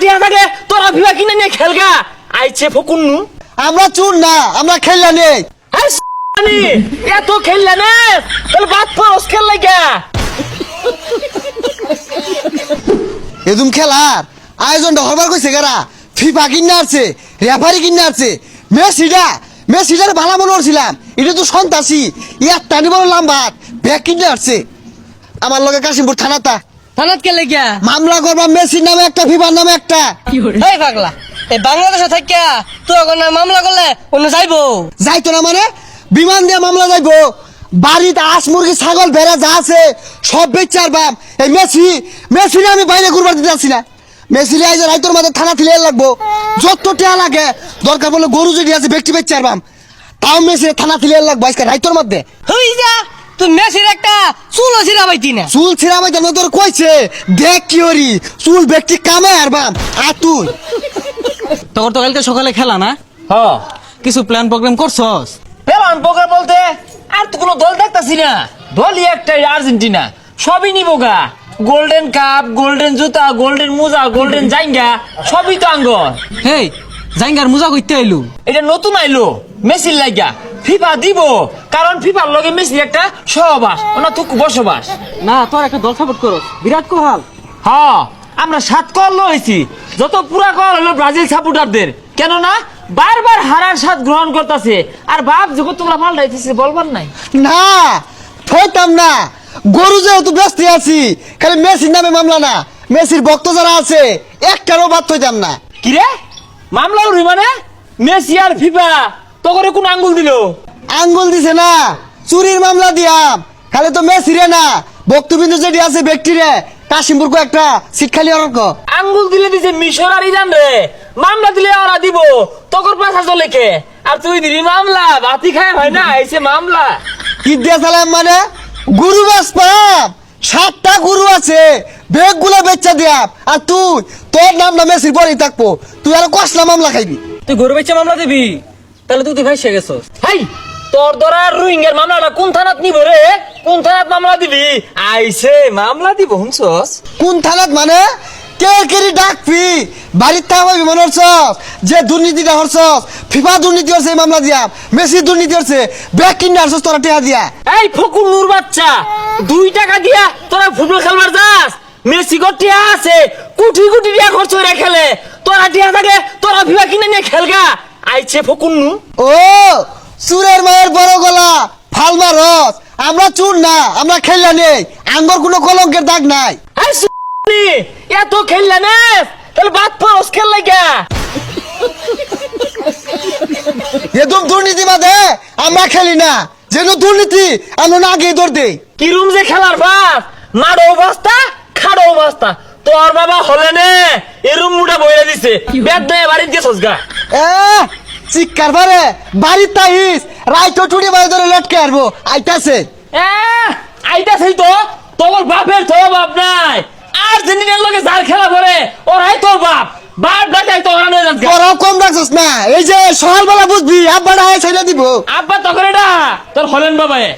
টিয়া থাকে তোরা ভিবা কিনে নিয়ে খেলগা আইছে ফকুন্নু। আমরা চুর না, আমরা খেললা নেই। এত খেললা না তাহলে বাদ ফরস খেল লাগা এদম খেলার আয়োজনটা হবার কইছে গারা। ফিফা কিনে আসছে, রেফারি কিনে আসছে, মেসিটার ভালো মনে করছিলাম। এটা তো সন্ত্রাসী, ইয়ার টানি বড় লাম্বাত ব্যাগ কিনে আসছে। আমার লগে কাশিমপুর থানাতা থানাত কে লেগিয়া মামলা করবা, মেসির নামে একটা, ফিফার নামে একটা। এই পাগলা, এই বাংলাদেশে থাকিয়া তুই এখন মামলা করলে অন্য যাইবো? যাইতো না মানে বিমান দিয়ে মামলা যাইবো। বাড়িতে আস মুরগি ছাগল ভেড়া যা আছে সব বেচার বাপ। এই মেসি আমি বাইরে ঘুরবার দিতে আসছি না। মেসি আইজ রাইতর মাঝে থানা থেকে লাগবো, যত টেয়া লাগে দরকার বলে গরু যদি আছে ব্যক্তি বেচার বাম, তাও মেসি থানা থেকে লাগবো আজকে রাইতর মধ্যে। হই যা, তুই মেসির একটা চুলও ছিড়া পাইতি না। চুল ছিড়া ভাই জানো তোর কইছে দেখ কি ওরি চুল ব্যক্তি কামে আর বাম। আর তুই তোর তো কালকে সকালে খেলা না, হ কিছু প্ল্যান প্রোগ্রাম করছস? পেলাম পোকার বলতে আর তো কোনো দল দেখতাছি না। দলই একটাই, আর্জেন্টিনা। সবই নিবোগা, গোল্ডেন কাপ, গোল্ডেন জুতা, গোল্ডেন মোজা, গোল্ডেন জাইঙ্গা, সবই তো আঙ্গ। হেই, জাইঙ্গার মুজা কইতে আইলু? এটা নতুন আইলো মেসির লাগা। ফিফা দিব কারণ ফিফার লগে মেসির একটা সহবাস, ওনা তুক বসবাস। না, তোর একটা দল সাপোর্ট করস, বিরাট কোহলি। হ্যাঁ, আমরা 7 কল হয়েছি, যত পুরা কল হলো ব্রাজিল সাপোর্টারদের। কেননা বারবার হারার স্বাদ গ্রহণ করতেছে। আর বাপ যখন তোমরা পাল্টাইতেছে বলবার নাই। না থইতাম না, গরু যেহেতু ব্যস্ত আছি, খালি মেসির নামে মামলা না, মেসির ভক্ত যারা আছে একটারও বাদ থইতাম না। কিরে মামলা উড়ি মানে মেসি আর ফিফা তো করে কোন আঙ্গুল দিল? আঙ্গুল দিছে না, চুরির মামলা দিয়াম। খালি তো মেসিরে না, ভক্তবিন্দু যেটি আছে ব্যক্তিরে কাশিমপুর কো একটা সিট খালি অর্ক। আঙ্গুল দিলে দিছে মিশর আর ইরান রে, মামলা দিলে ওরা দিব তকর পাশা চলেকে। আর তুই দিলি মামলা, বাতি খায় হয় না, এসে মামলা। কি দিয়ে চালাম মানে গরু বেচ পাম, 7টা গরু আছে, বেগ গুলা বেচা দিয়াম। আর তুই তোর নাম না মেসির পরেই থাকবো, তুই আর কষলা মামলা খাইবি। তুই গরু বেচে মামলা দিবি? তাহলে তুই ভাইসে গেছস। হাই তোর ধরার রোহিঙ্গার মামলাটা কোন থানাত নিব রে? কোন থানাত মামলা দিবি? আইছে মামলা দিব হুনছস? কোন থানাত মানে কে কেরি ডাকবি? বাড়ির থাকবি মনে হচ্ছস যে দুর্নীতিটা হচ্ছস, ফিফা দুর্নীতি হচ্ছে এই মামলা দিয়া, মেসি দুর্নীতি হচ্ছে, ব্যাগ কিনে আসছস তোরা টেহা দিয়া। এই ফকুর নূর বাচ্চা, 2 টাকা দিয়া তোরা ফুটবল খেলবার যাস? মেসি গো টিয়া আছে, কোটি কোটি টাকা খরচ করে খেলে। তোরা টিয়া থাকে তোরা ভিবা কিনে নিয়ে খেলগা আইছে ফকুর নু। ও চুরের মায়ের বড় গলা ফালমা রস। আমরা চুর না, আমরা খেললা নেই, আঙ্গর কোনো কলঙ্কের দাগ নাই। আই সুনি এত খেললা না তাহলে বাদ ফরস খেল লাগা। এদম দুর্নীতি বাদে আমরা খেলি না, যেন দুর্নীতি আমরা না আগে দৌড় দেই। কি রুম যে খেলার বাস, মারো অবস্থা খাড়ো অবস্থা। তোর বাবা হলে নে এরুম মুটা বইরা দিছে, ব্যাট দিয়ে বাড়ি দিয়ে সজগা। চিৎকার পারে বাড়ির তাইস রাইতো টুড়ি বাড়ি ধরে লটকে আসবো আইতাছে। আইতাছেই তো, তোর বাপের তো বাপ নাই। আর্জেন্টিনার লগে যার খেলা পরে ওরাই তোর বাপ। বাপ ডাকাই তো ওরা নিয়ে যাচ্ছে। তোরাও কম রাখছিস না, এই যে সকালবেলা বুঝবি আব্বাটা ছেড়ে দিব। আব্বা তখন এটা তোর হলেন বাবায়।